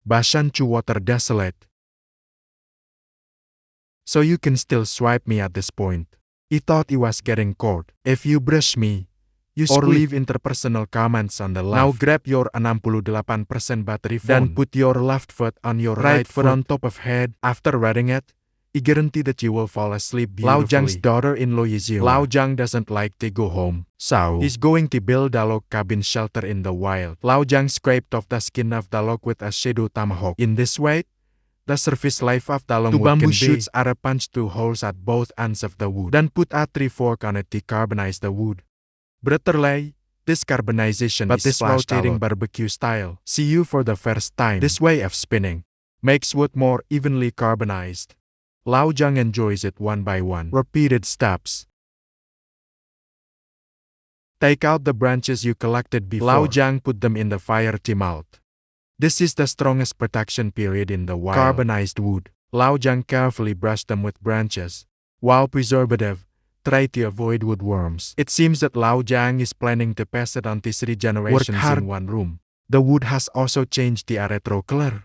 Bashan chu water desolate. So you can still swipe me at this point. I thought he was getting caught. If you brush me, you or leave interpersonal comments on the left. Now grab your 68% battery phone. Then put your left foot on your right foot on top of head. After wearing it, I guarantee that you will fall asleep beautifully. Lao Jiang's daughter-in-law Yizhiwa. Lao Jiang doesn't like to go home, so he's going to build a log cabin shelter in the wild. Lao Jiang scraped off the skin of the log with a shadow tomahawk. In this way, the surface life of the long wood bamboo shoots are punched through holes at both ends of the wood. Then put a tree fork on it to carbonize the wood. Brutally, this carbonization is rotating barbecue style. See you for the first time. This way of spinning makes wood more evenly carbonized. Lao Jiang enjoys it one by one. Repeated steps. Take out the branches you collected before. Lao Jiang put them in the fire to melt. This is the strongest protection period in the wild. Carbonized wood. Lao Jiang carefully brushed them with branches. While preservative, try to avoid woodworms. It seems that Lao Jiang is planning to pass it on to 3 generations in one room. The wood has also changed to a retro color.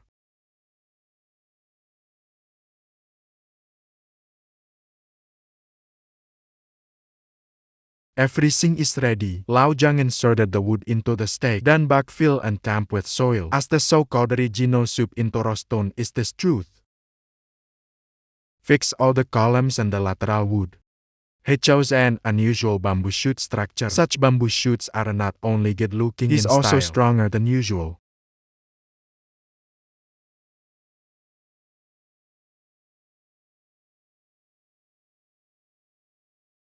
Everything is ready. Lao Jiang inserted the wood into the stake, then backfill and tamp with soil. As the so-called original soup into stone is this truth. Fix all the columns and the lateral wood. He chose an unusual bamboo shoot structure. Such bamboo shoots are not only good-looking in style, also stronger than usual.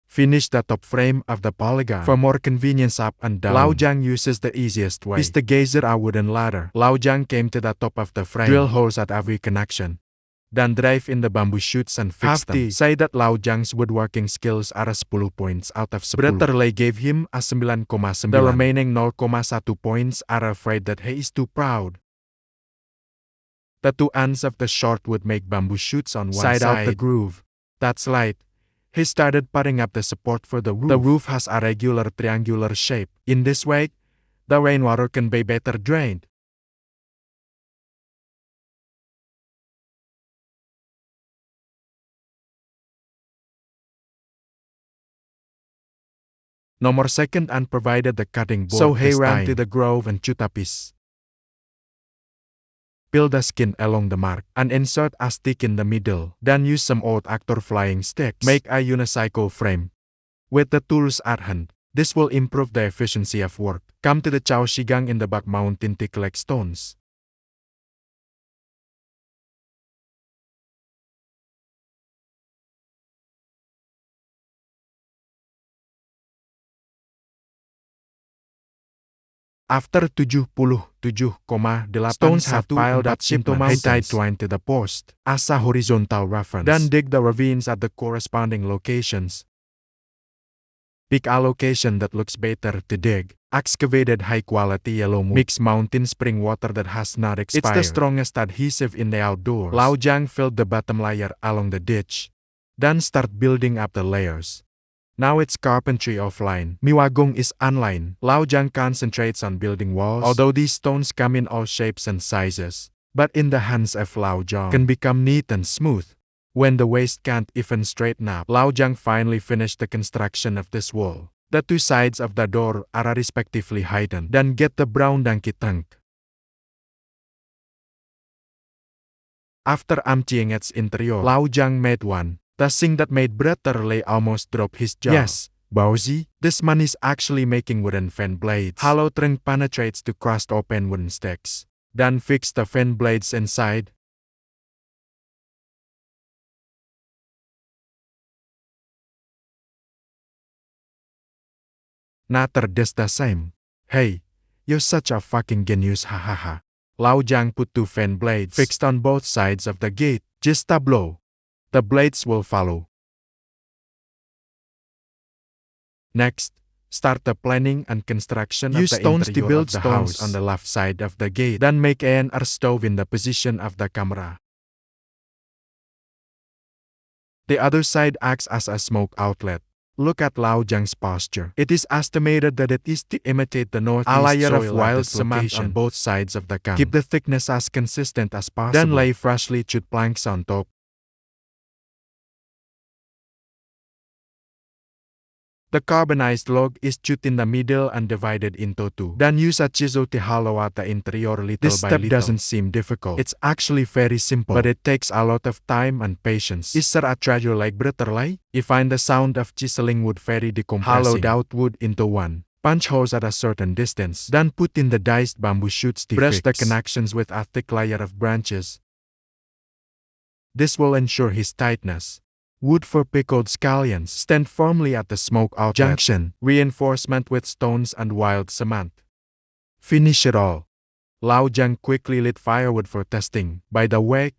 Finish the top frame of the polygon. For more convenience up and down, Lao Jiang uses the easiest way. Is to gazer a wooden ladder. Lao Jiang came to the top of the frame, drill holes at every connection, then drive in the bamboo shoots and fix them. Say that Lao Jiang's woodworking skills are 10 points out of 10. Brutterley gave him a 9,9. The remaining 0,1 points are afraid that he is too proud. The two ends of the short wood make bamboo shoots on one side out the groove. That's light. He started putting up the support for the roof. The roof has a regular triangular shape. In this way, the rainwater can be better drained. Nomor second and provided the cutting board. So he ran to the grove and cut a piece. Peel the skin along the mark and insert a stick in the middle. Then use some old actor flying sticks. Make a unicycle frame. With the tools at hand, this will improve the efficiency of work. Come to the Chaoshigang in the back mountain to collect stones. After 77,8 stones have piled up into mountains, he tied twine to the post as a horizontal reference. Then dig the ravines at the corresponding locations. Pick a location that looks better to dig. Excavated high-quality yellow mixed mountain spring water that has not expired. It's the strongest adhesive in the outdoors. Lao Jiang filled the bottom layer along the ditch. Then start building up the layers. Now it's carpentry offline. Miwagong is online. Lao Jiang concentrates on building walls, although these stones come in all shapes and sizes. But in the hands of Lao Jiang, can become neat and smooth. When the waist can't even straighten up, Lao Jiang finally finished the construction of this wall. The two sides of the door are respectively heightened. Then get the brown donkey trunk. After emptying its interior, Lao Jiang made one. The thing that made Brutterley almost drop his jaw. Yes, Bowsy, this man is actually making wooden fan blades. Hollow trunk penetrates to crushed open wooden sticks. Then fix the fan blades inside. Natter does the same. Hey, you're such a fucking genius, hahaha. Lao Jiang put 2 fan blades fixed on both sides of the gate. Just a blow. The blades will follow. Next, start the planning and construction of the stones to build the house on the left side of the gate. Then make an air stove in the position of the camera. The other side acts as a smoke outlet. Look at Lao Jiang's posture. It is estimated that it is to imitate the northeast a layer of wild cement on both sides of the can. Keep the thickness as consistent as possible. Then lay freshly chewed planks on top. The carbonized log is chewed in the middle and divided into two. Then use a chisel to hollow out the interior little by little. This step doesn't seem difficult. It's actually very simple, but it takes a lot of time and patience. Is there a treasure like Britterley? You find the sound of chiseling wood very decompressing. Hollowed out wood into one. Punch holes at a certain distance. Then put in the diced bamboo shoots to brush the connections with a thick layer of branches. This will ensure his tightness. Wood for pickled scallions. Stand firmly at the smoke outlet junction. Reinforcement with stones and wild cement. Finish it all. Lao Jiang quickly lit firewood for testing. By the way,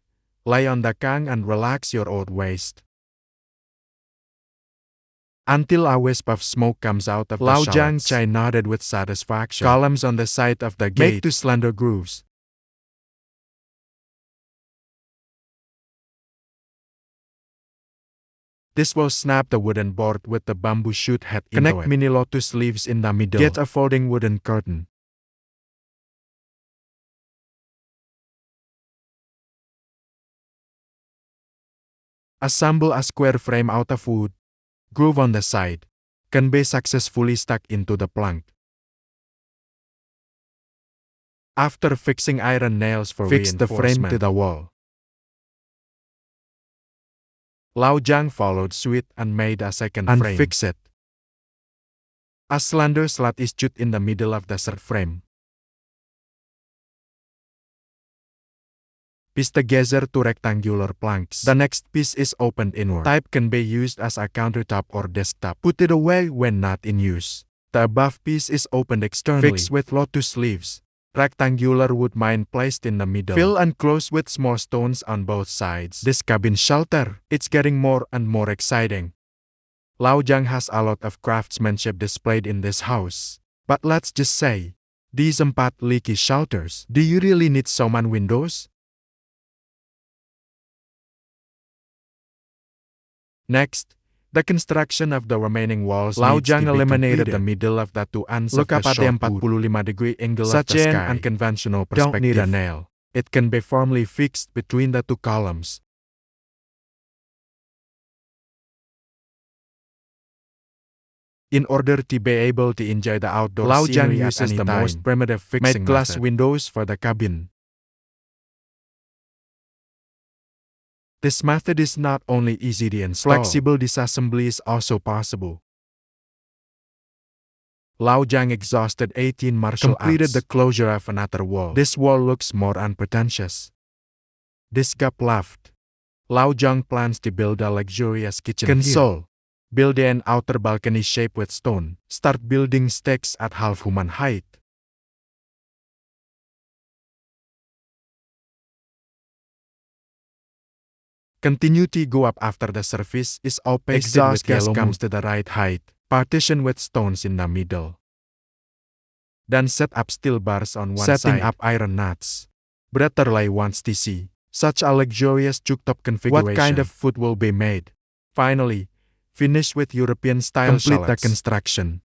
lie on the kang and relax your old waist. Until a wisp of smoke comes out of the Lao Jiang Chai nodded with satisfaction. Columns on the side of the gate make two slender grooves. This will snap the wooden board with the bamboo shoot head into it. Connect mini lotus leaves in the middle. Get a folding wooden curtain. Assemble a square frame out of wood. Groove on the side. Can be successfully stuck into the plank. After fixing iron nails for fix the frame to the wall. Lao Jiang followed suit and made a second frame. And fix it. A slender slat is chewed in the middle of the third frame. Piece together two rectangular planks. The next piece is opened inward. Type can be used as a countertop or desktop. Put it away when not in use. The above piece is opened externally. Fixed with lotus leaves. Rectangular wood mine placed in the middle. Fill and close with small stones on both sides. This cabin shelter, it's getting more and more exciting. Lao Jiang has a lot of craftsmanship displayed in this house. But let's just say, these 4 leaky shelters, do you really need so many windows? Next, the construction of the remaining walls. Lao Jiang eliminated the middle of the two ends of the short wood. Look up at the 45-degree angle of the sky. Such an unconventional perspective. Don't need a nail. It can be firmly fixed between the two columns. In order to be able to enjoy the outdoor Lao Jiang uses the most primitive fixing method. Made glass windows for the cabin. This method is not only easy to install, flexible disassembly is also possible. Lao Jiang exhausted 18 martial arts. Completed the closure of another wall. This wall looks more unpretentious. This gap left. Lao Jiang plans to build a luxurious kitchen console. Here. Build an outer balcony shaped with stone. Start building stakes at half human height. Continue to go up after the surface is all pasted exhaust with gas comes to the right height. Partition with stones in the middle. Then set up steel bars on one side. Setting up iron nuts. Bretterley wants to see such a luxurious cooktop configuration. What kind of food will be made? Finally, finish with European-style shallots. Complete the construction.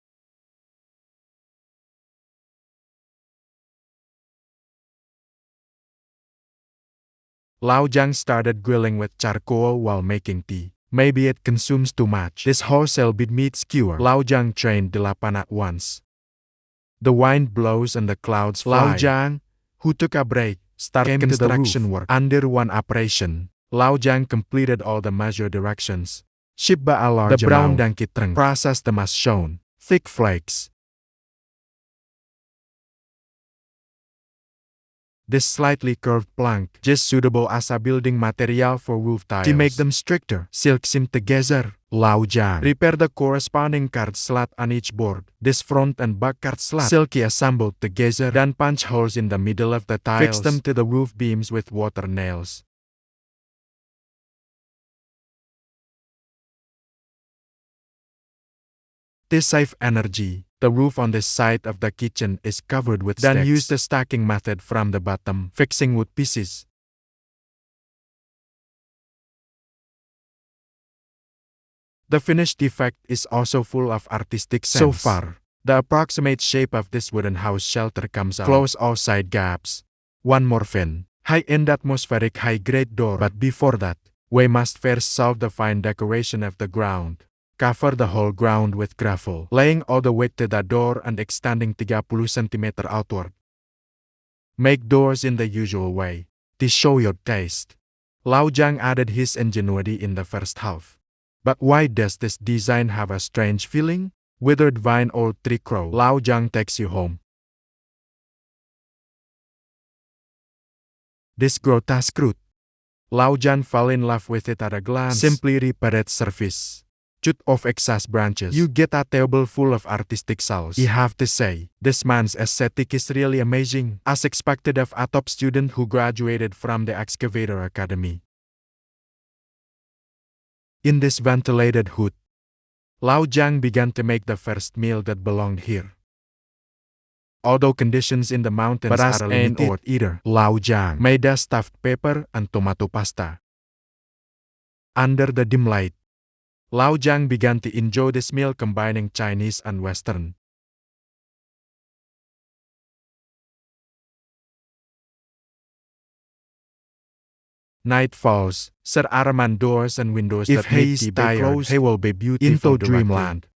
Lao Jiang started grilling with charcoal while making tea. Maybe it consumes too much. This wholesale bit meat skewer. Lao Jiang trained 8 at once. The wind blows and the clouds fly. Lao Jiang, who took a break, started construction work. Under one operation, Lao Jiang completed all the measure directions. Shibba a large the brown donkey trunk. Process them as shown. Thick flakes. This slightly curved plank, just suitable as a building material for roof tiles. To make them stricter, silk seam together. Lao Jiang. Repair the corresponding card slot on each board. This front and back card slot, silky assembled together. Then punch holes in the middle of the tiles. Fix them to the roof beams with water nails. To save energy, the roof on this side of the kitchen is covered with sticks. Then use the stacking method from the bottom, fixing wood pieces. The finished effect is also full of artistic sense. So far, the approximate shape of this wooden house shelter comes out. Close all side gaps. One more fin. High-end atmospheric high-grade door. But before that, we must first solve the fine decoration of the ground. Cover the whole ground with gravel, laying all the weight to the door and extending 30 cm outward. Make doors in the usual way, to show your taste. Lao Jiang added his ingenuity in the first half. But why does this design have a strange feeling? Withered vine old tree crow. Lao Jiang takes you home. This grotesque root. Lao Jiang fell in love with it at a glance. Simply repair its surface. Cut off excess branches. You get a table full of artistic cells. I have to say, this man's aesthetic is really amazing, as expected of a top student who graduated from the Excavator Academy. In this ventilated hood, Lao Jiang began to make the first meal that belonged here. Although conditions in the mountains are limited, either Lao Jiang made a stuffed pepper and tomato pasta. Under the dim light, Lao Jiang began to enjoy this meal combining Chinese and Western. Night falls, Sir Araman doors and windows if that he is tired, he will be beautiful into dreamland.